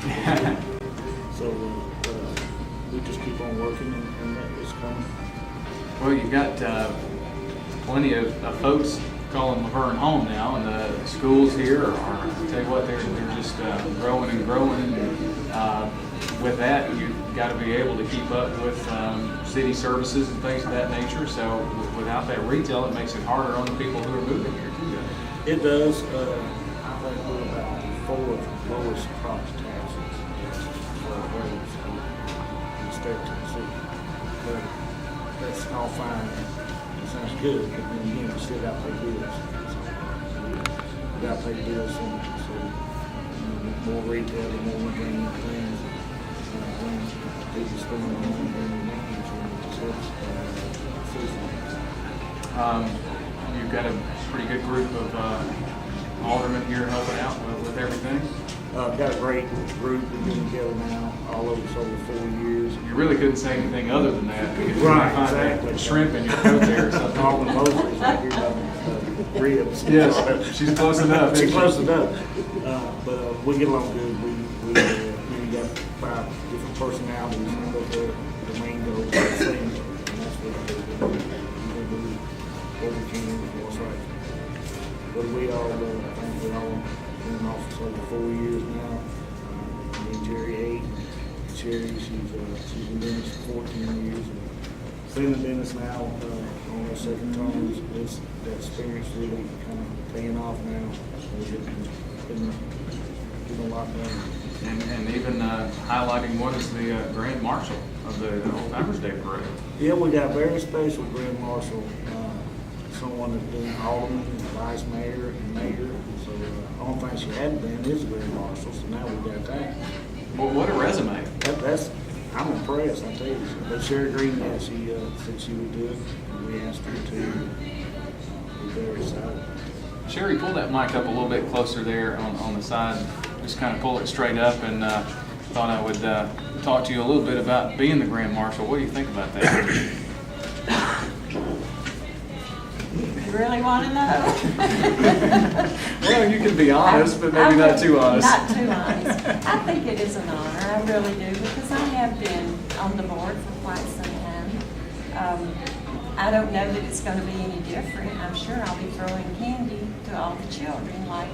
So we just keep on working and it's coming. Well, you've got plenty of folks calling Laverne home now, and the schools here are, I tell you what, they're just growing and growing. With that, you've got to be able to keep up with city services and things of that nature. So without that retail, it makes it harder on the people who are moving here too. It does. I think we're about the fourth lowest property taxes for roads in the state of Tennessee. But that's all fine. It sounds good, but then again, we still got to pay bills. So we got to pay bills, and so the more retail, the more we bring in things. People spending money and bringing money, and just helps citizens. You've got a pretty good group of aldermen here helping out with everything. Got a great group. We've been together now all over 4 years. You really couldn't say anything other than that. Because Right, you find exactly. that shrimp in your coat there or something. All the Mosley's right here about the ribs. Yes, she's close enough. She's close enough. But we get along good. We got 5 different personalities, but the main goal is the same. And that's what we do. What we can for what's right. But we all, I think we all been in office over 4 years now. Me and Jerry 8. Sherry, she's been doing this for 14 years. Been in business now on her second term. That experience really kind of paying off now. We've been doing a lot better. And even highlighting what is the Grand Marshal of the Old Timers Day Parade. Yeah, we got a very special Grand Marshal. Someone that's been alderman, vice mayor, and mayor. So the only thing she hadn't been is a Grand Marshal. So now we got that. Well, what a resume. I'm impressed, I tell you. But Sherry Green, yeah, she said she would do it, and we asked her to. We're very excited. Sherry, pull that mic up a little bit closer there on the side. Just kind of pull it straight up, and thought I would talk to you a little bit about being the Grand Marshal. What do you think about that? You really want to know? Well, you can be honest, but maybe not too honest. Not too honest. I think it is an honor. I really do, because I have been on the board for quite some time. I don't know that it's going to be any different. I'm sure I'll be throwing candy to all the children like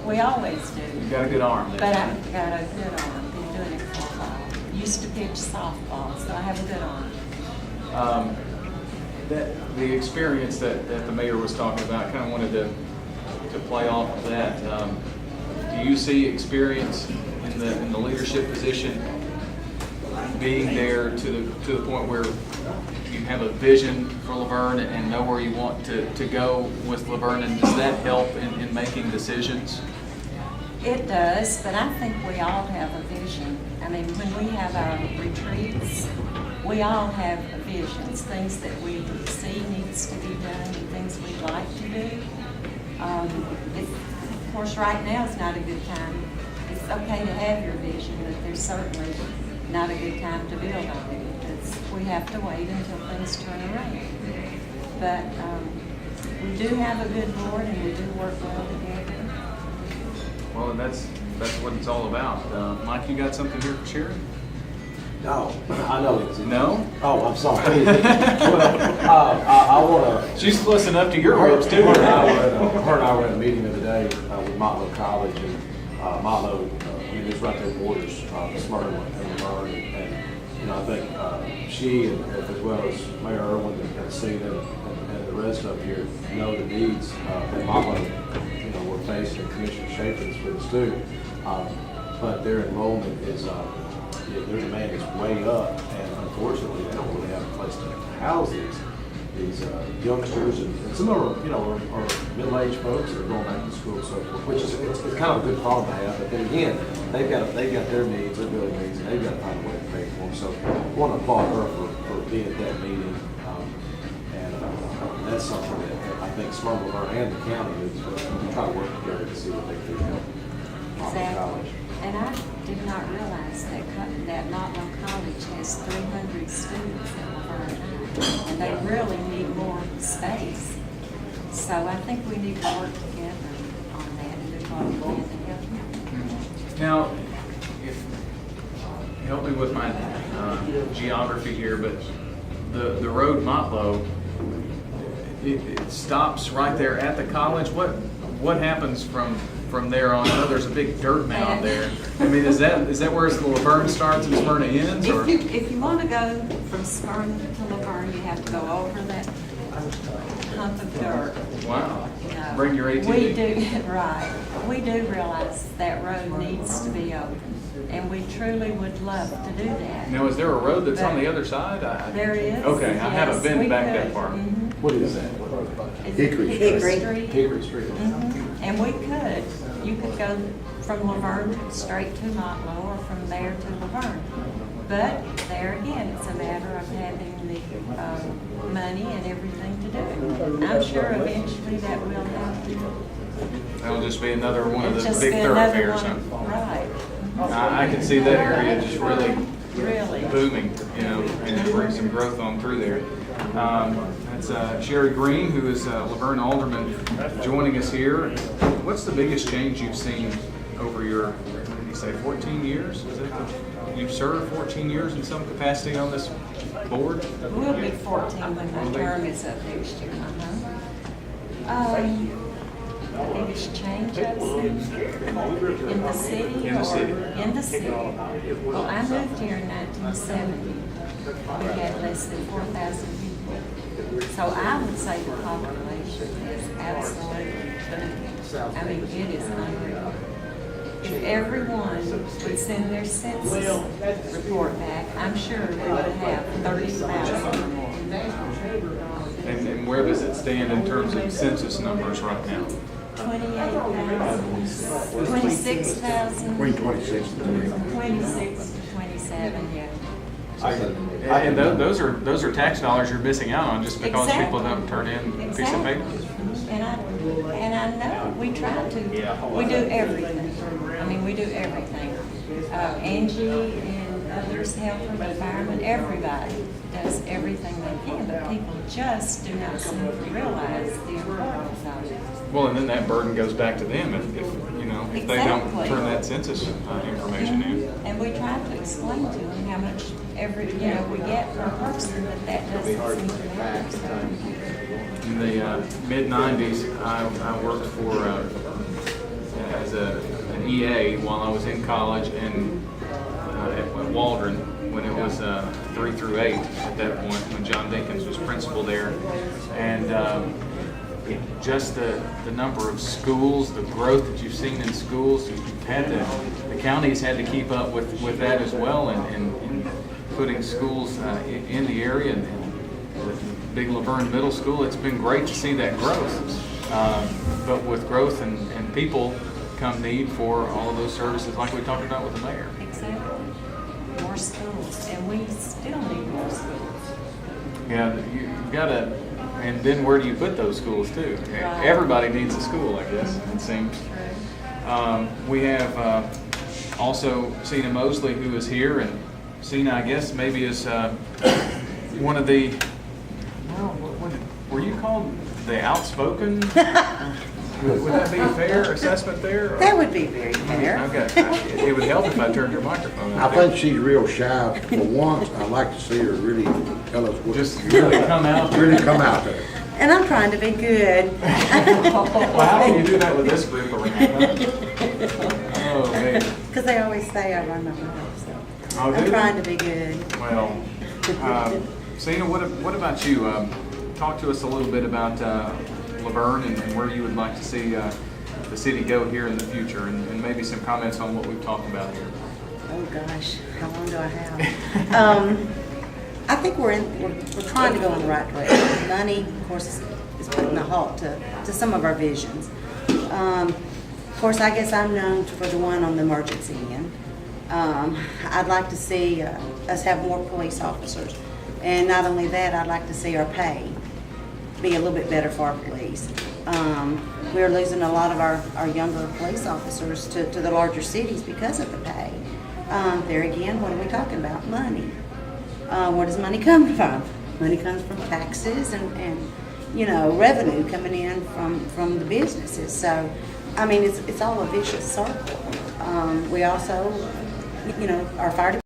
we always do. You've got a good arm there. But I've got a good arm. Been doing it for a while. Used to pitch softball, so I have a good arm. The experience that the mayor was talking about, kind of wanted to play off of that. Do you see experience in the leadership position being there to the point where you have a vision for Laverne and know where you want to go with Laverne, and does that help in making decisions? It does, but I think we all have a vision. I mean, when we have our retreats, we all have visions, things that we see needs to be done, and things we'd like to do. Of course, right now is not a good time. It's okay to have your vision, but there's certainly not a good time to build on it, because we have to wait until things turn around. But we do have a good board, and we do work well together. Well, and that's what it's all about. Mike, you got something here for Sherry? No, I know it's No? Oh, I'm sorry. Well, I want to. She's close enough to your ribs too. Her and I were at a meeting the other day with Motlow College, and Motlow, it's right there borders Smyrna and Laverne, and I think she, as well as Mayor Irwin and Cena and the rest of you know the needs that Motlow, we're facing, and Commissioner Shaffin's for us too. But their enrollment is. Their demand is way up, and unfortunately, they don't really have a place to house these youngsters, and some of them, are middle-aged folks that are going back to school, so forth, which is it's kind of a good problem to have. But then again, they've got their needs, their building needs, and they've got to find a way to pay for them. So I want to applaud her for being at that meeting, and that's something that I think Smyrna and the county is try to work together to see what they can help Exactly. college. And I did not realize that Motlow College has 300 students at Laverne High, and they really need more space. So I think we need to work together on that and do what we can to help them. Now, help me with my geography here, but the road Motlow, it stops right there at the college. What happens from there on? I know there's a big dirt mound there. I mean, is that where Laverne starts and Smyrna ends? Or? If you want to go from Smyrna to Laverne, you have to go over that hump of dirt. Wow. You know, Bring your ATV. We do, right. We do realize that road needs to be open, and we truly would love to do that. Now, is there a road that's on the other side? There is. Okay, I yes, haven't been we back could. that far. Mhm. What is that? It's Hickory Street. Hickory Street. Mhm. And we could. You could go from Laverne straight to Motlow, or from there to Laverne. But there again, it's a matter of having the money and everything to do it. I'm sure eventually that will happen. That'll just be another one of It'll the just big be another thoroughfares. one. Right. I can see that area just really Really. booming, you know, and bring some growth on through there. That's Sherry Green, who is Laverne Alderman, joining us here. What's the biggest change you've seen over your, what did you say, 14 years? Is it, you've served 14 years in some capacity on this board? We'll be 14 when my term is up next year. The biggest change I've seen in the city? In the city. Or in the city. Well, I moved here in 1970. We had less than 4,000 people. So I would say the population is absolutely booming. I mean, it is unreal. If everyone would send their census report back, I'm sure we would have 30,000 or more. And where does it stand in terms of census numbers right now? 28,000, 26,000. Between 26 and 26 to 27, yeah. And those are tax dollars you're missing out on just because people don't turn in a piece of paper. And I know, we try to, we do everything. I mean, we do everything. Angie and others, health and environment, everybody does everything they can, but people just do not seem to realize the importance of it. Well, and then that burden goes back to them if you know, if they don't Exactly. turn that census information in. And we try to explain to them how much we get per person, but that doesn't seem to matter. So. In the mid-90s, I worked for as an EA while I was in college and at Waldron when it was 3 through 8 at that point when John Dinkins was principal there. And just the number of schools, the growth that you've seen in schools, you've had the counties had to keep up with that as well and putting schools in the area. And the big Laverne Middle School, it's been great to see that growth. But with growth and people come need for all of those services like we talked about with the mayor. Exactly. More schools, and we still need more schools. Yeah, you've got to, and then where do you put those schools too? Right. Everybody needs a school, I guess, it seems. We have also Cena Mosley who is here, and Cena, I guess, maybe is one of the, well, were you called the outspoken? Would that be a fair assessment there? Or? That would be very fair. Okay. It would help if I turned your microphone on. I think she's real shy. For once, I'd like to see her really tell us what. Just really come out there. Really come out there. And I'm trying to be good. Well, how can you do that with this group around? Huh? Oh, man. Because they always say I run my mouth, so Oh, do I'm they? trying to be good. Well, Cena, what about you? Talk to us a little bit about Laverne and where you would like to see the city go here in the future, and maybe some comments on what we've talked about here. Oh gosh, how long do I have? I think we're trying to go in the right direction. Money, of course, is putting a halt to some of our visions. Of course, I guess I'm known for the one on the emergency end. I'd like to see us have more police officers. And not only that, I'd like to see our pay be a little bit better for our police. We're losing a lot of our younger police officers to the larger cities because of the pay. There again, what are we talking about? Money. Where does money come from? Money comes from taxes and revenue coming in from the businesses. So, I mean, it's all a vicious circle. We also, our fire department